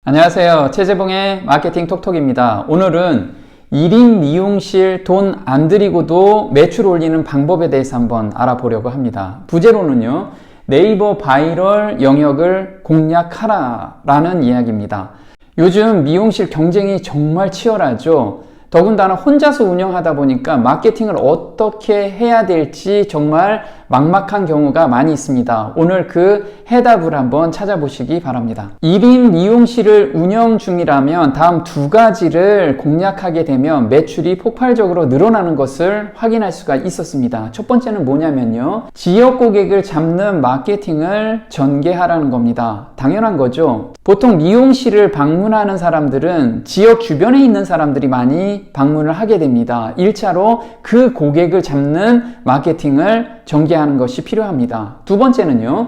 안녕하세요. 최재봉의 마케팅 톡톡입니다. 오늘은 1인 미용실 돈 안 들이고도 매출 올리는 방법에 대해서 한번 알아보려고 합니다. 부제로는요, 네이버 바이럴 영역을 공략하라 라는 이야기입니다. 요즘 미용실 경쟁이 정말 치열하죠. 더군다나 혼자서 운영하다 보니까 마케팅을 어떻게 해야 될지 정말 막막한 경우가 많이 있습니다. 오늘 그 해답을 한번 찾아보시기 바랍니다. 1인 미용실을 운영 중이라면 다음 두 가지를 공략하게 되면 매출이 폭발적으로 늘어나는 것을 확인할 수가 있었습니다. 첫 번째는 뭐냐면요, 지역 고객을 잡는 마케팅을 전개하라는 겁니다. 당연한 거죠. 보통 미용실을 방문하는 사람들은 지역 주변에 있는 사람들이 많이 방문을 하게 됩니다. 1차로 그 고객을 잡는 마케팅을 전개하는 것이 필요합니다. 두 번째는요,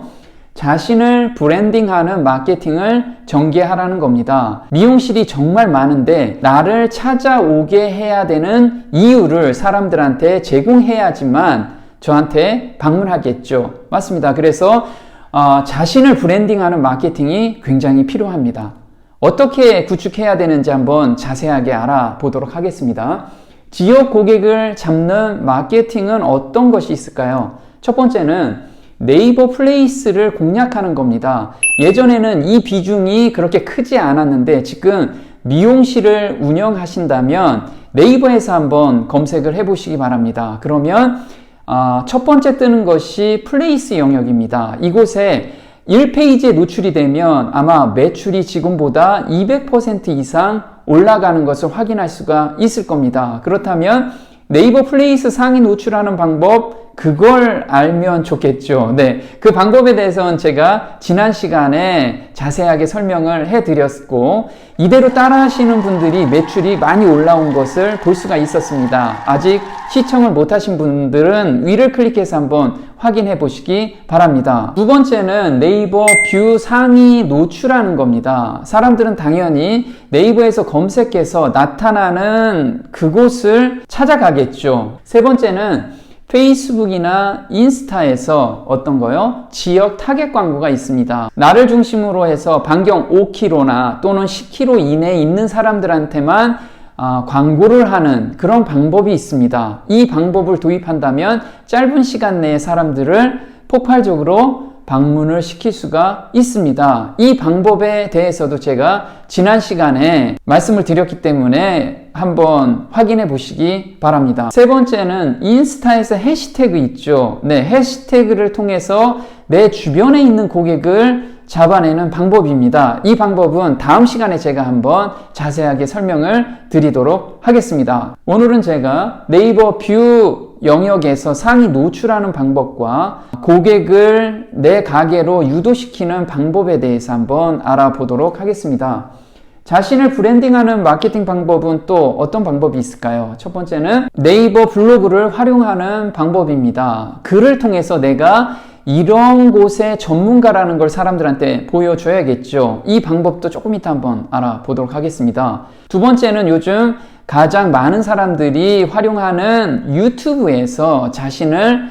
자신을 브랜딩하는 마케팅을 전개하라는 겁니다. 미용실이 정말 많은데 나를 찾아오게 해야 되는 이유를 사람들한테 제공해야지만 저한테 방문하겠죠. 맞습니다. 그래서 자신을 브랜딩하는 마케팅이 굉장히 필요합니다. 어떻게 구축해야 되는지 한번 자세하게 알아보도록 하겠습니다. 지역 고객을 잡는 마케팅은 어떤 것이 있을까요? 첫 번째는 네이버 플레이스를 공략하는 겁니다. 예전에는 이 비중이 그렇게 크지 않았는데 지금 미용실을 운영하신다면 네이버에서 한번 검색을 해보시기 바랍니다. 그러면 첫 번째 뜨는 것이 플레이스 영역입니다. 이곳에 1페이지에 노출이 되면 아마 매출이 지금보다 200% 이상 올라가는 것을 확인할 수가 있을 겁니다. 그렇다면 네이버 플레이스 상위 노출하는 방법, 그걸 알면 좋겠죠. 네, 그 방법에 대해서는 제가 지난 시간에 자세하게 설명을 해드렸고, 이대로 따라 하시는 분들이 매출이 많이 올라온 것을 볼 수가 있었습니다. 아직 시청을 못 하신 분들은 위를 클릭해서 한번 확인해 보시기 바랍니다. 두 번째는 네이버 뷰 상위 노출하는 겁니다. 사람들은 당연히 네이버에서 검색해서 나타나는 그곳을 찾아가겠죠. 세 번째는 페이스북이나 인스타에서 어떤 거요? 지역 타겟 광고가 있습니다. 나를 중심으로 해서 반경 5km나 또는 10km 이내에 있는 사람들한테만 광고를 하는 그런 방법이 있습니다. 이 방법을 도입한다면 짧은 시간 내에 사람들을 폭발적으로 방문을 시킬 수가 있습니다. 이 방법에 대해서도 제가 지난 시간에 말씀을 드렸기 때문에 한번 확인해 보시기 바랍니다. 세 번째는 인스타에서 해시태그 있죠. 네, 해시태그를 통해서 내 주변에 있는 고객을 잡아내는 방법입니다. 이 방법은 다음 시간에 제가 한번 자세하게 설명을 드리도록 하겠습니다. 오늘은 제가 네이버 뷰 영역에서 상위 노출하는 방법과 고객을 내 가게로 유도시키는 방법에 대해서 한번 알아보도록 하겠습니다. 자신을 브랜딩하는 마케팅 방법은 또 어떤 방법이 있을까요? 첫 번째는 네이버 블로그를 활용하는 방법입니다. 글을 통해서 내가 이런 곳의 전문가라는 걸 사람들한테 보여줘야겠죠. 이 방법도 조금 이따 한번 알아보도록 하겠습니다. 두 번째는 요즘 가장 많은 사람들이 활용하는 유튜브에서 자신을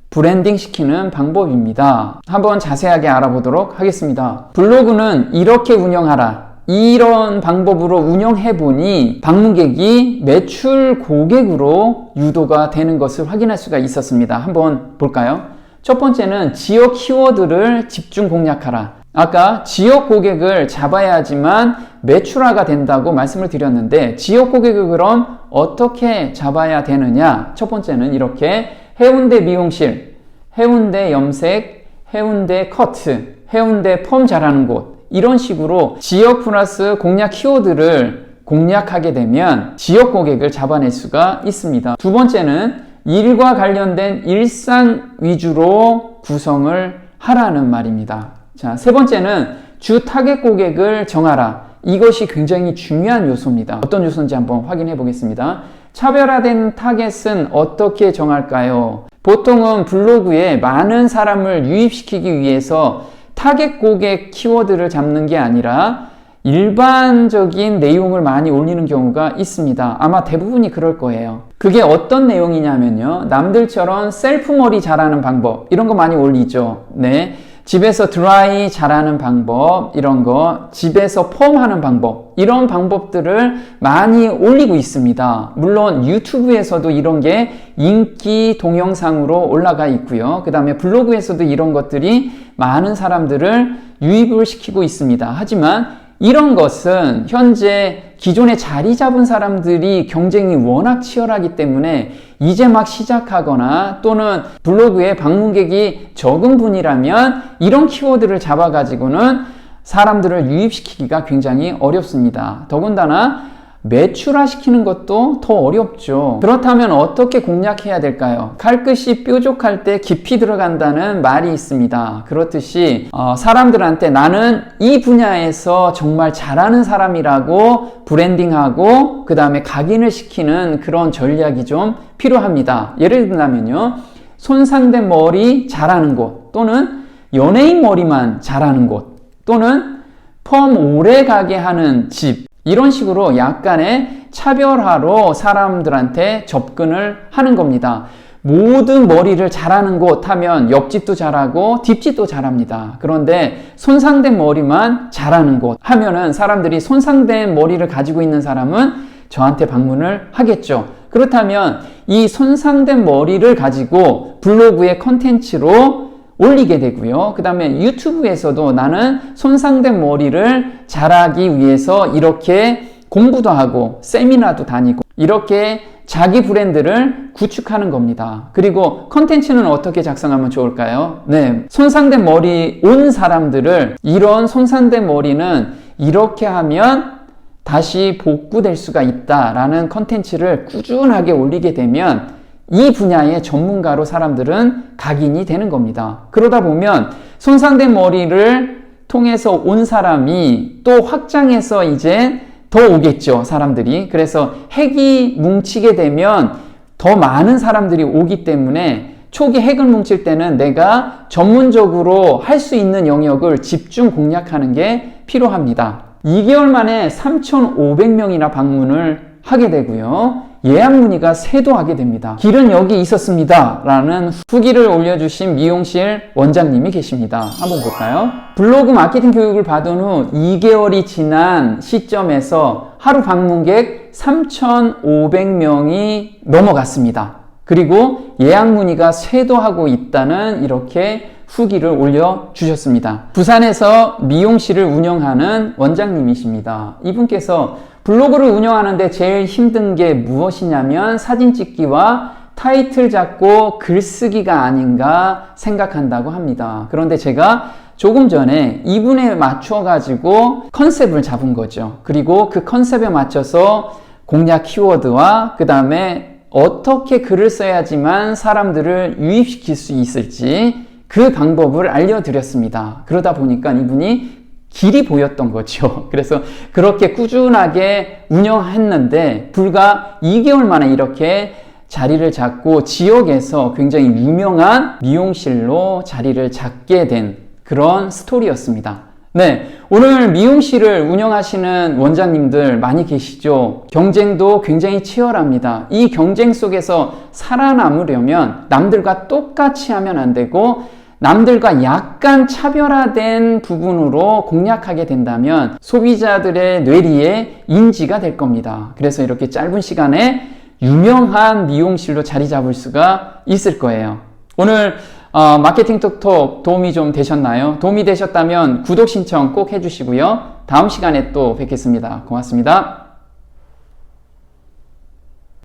브랜딩 시키는 방법입니다. 한번 자세하게 알아보도록 하겠습니다. 블로그는 이렇게 운영하라, 이런 방법으로 운영해보니 방문객이 매출 고객으로 유도가 되는 것을 확인할 수가 있었습니다. 한번 볼까요? 첫 번째는 지역 키워드를 집중 공략하라. 아까 지역 고객을 잡아야지만 매출화가 된다고 말씀을 드렸는데, 지역 고객을 그럼 어떻게 잡아야 되느냐? 첫 번째는 이렇게 해운대 미용실, 해운대 염색, 해운대 커트, 해운대 펌 잘하는 곳, 이런 식으로 지역 플러스 공략 키워드를 공략하게 되면 지역 고객을 잡아낼 수가 있습니다. 두 번째는 일과 관련된 일상 위주로 구성을 하라는 말입니다. 자, 세 번째는 주 타겟 고객을 정하라. 이것이 굉장히 중요한 요소입니다. 어떤 요소인지 한번 확인해 보겠습니다. 차별화된 타겟은 어떻게 정할까요? 보통은 블로그에 많은 사람을 유입시키기 위해서 타겟 고객 키워드를 잡는 게 아니라 일반적인 내용을 많이 올리는 경우가 있습니다. 아마 대부분이 그럴 거예요. 그게 어떤 내용이냐면요, 남들처럼 셀프 머리 잘하는 방법, 이런 거 많이 올리죠. 네, 집에서 드라이 잘하는 방법, 이런 거, 집에서 펌하는 방법, 이런 방법들을 많이 올리고 있습니다. 물론 유튜브에서도 이런 게 인기 동영상으로 올라가 있고요. 그 다음에 블로그에서도 이런 것들이 많은 사람들을 유입을 시키고 있습니다. 하지만 이런 것은 현재 기존에 자리 잡은 사람들이 경쟁이 워낙 치열하기 때문에 이제 막 시작하거나 또는 블로그에 방문객이 적은 분이라면 이런 키워드를 잡아가지고는 사람들을 유입시키기가 굉장히 어렵습니다. 더군다나 매출화시키는 것도 더 어렵죠. 그렇다면 어떻게 공략해야 될까요? 칼끝이 뾰족할 때 깊이 들어간다는 말이 있습니다. 그렇듯이 사람들한테 나는 이 분야에서 정말 잘하는 사람이라고 브랜딩하고 그 다음에 각인을 시키는 그런 전략이 좀 필요합니다. 예를 들자면요, 손상된 머리 잘하는 곳, 또는 연예인 머리만 잘하는 곳, 또는 펌 오래 가게 하는 집, 이런 식으로 약간의 차별화로 사람들한테 접근을 하는 겁니다. 모든 머리를 잘하는 곳 하면 옆집도 잘하고 뒷집도 잘합니다. 그런데 손상된 머리만 잘하는 곳 하면은 사람들이 손상된 머리를 가지고 있는 사람은 저한테 방문을 하겠죠. 그렇다면 이 손상된 머리를 가지고 블로그의 컨텐츠로 올리게 되고요. 그 다음에 유튜브에서도 나는 손상된 머리를 잘하기 위해서 이렇게 공부도 하고 세미나도 다니고 이렇게 자기 브랜드를 구축하는 겁니다. 그리고 컨텐츠는 어떻게 작성하면 좋을까요? 네, 손상된 머리 온 사람들을 이런 손상된 머리는 이렇게 하면 다시 복구될 수가 있다라는 컨텐츠를 꾸준하게 올리게 되면 이 분야의 전문가로 사람들은 각인이 되는 겁니다. 그러다 보면 손상된 머리를 통해서 온 사람이 또 확장해서 이제 더 오겠죠, 사람들이. 그래서 핵이 뭉치게 되면 더 많은 사람들이 오기 때문에 초기 핵을 뭉칠 때는 내가 전문적으로 할 수 있는 영역을 집중 공략하는 게 필요합니다. 2개월 만에 3,500명이나 방문을 하게 되고요. 예약 문의가 3도 하게 됩니다. 길은 여기 있었습니다 라는 후기를 올려주신 미용실 원장님이 계십니다. 한번 볼까요? 블로그 마케팅 교육을 받은 후 2개월이 지난 시점에서 하루 방문객 3,500명이 넘어갔습니다. 그리고 예약 문의가 3도 하고 있다는 이렇게 후기를 올려주셨습니다. 부산에서 미용실을 운영하는 원장님이십니다. 이분께서 블로그를 운영하는데 제일 힘든 게 무엇이냐면 사진 찍기와 타이틀 잡고 글쓰기가 아닌가 생각한다고 합니다. 그런데 제가 조금 전에 이분에 맞춰 가지고 컨셉을 잡은 거죠. 그리고 그 컨셉에 맞춰서 공략 키워드와 그 다음에 어떻게 글을 써야지만 사람들을 유입시킬 수 있을지 그 방법을 알려드렸습니다. 그러다 보니까 이분이 길이 보였던 거죠. 그래서 그렇게 꾸준하게 운영했는데 불과 2개월 만에 이렇게 자리를 잡고 지역에서 굉장히 유명한 미용실로 자리를 잡게 된 그런 스토리였습니다. 네, 오늘 미용실을 운영하시는 원장님들 많이 계시죠? 경쟁도 굉장히 치열합니다. 이 경쟁 속에서 살아남으려면 남들과 똑같이 하면 안 되고 남들과 약간 차별화된 부분으로 공략하게 된다면 소비자들의 뇌리에 인지가 될 겁니다. 그래서 이렇게 짧은 시간에 유명한 미용실로 자리 잡을 수가 있을 거예요. 오늘 마케팅 톡톡 도움이 좀 되셨나요? 도움이 되셨다면 구독 신청 꼭 해주시고요. 다음 시간에 또 뵙겠습니다. 고맙습니다.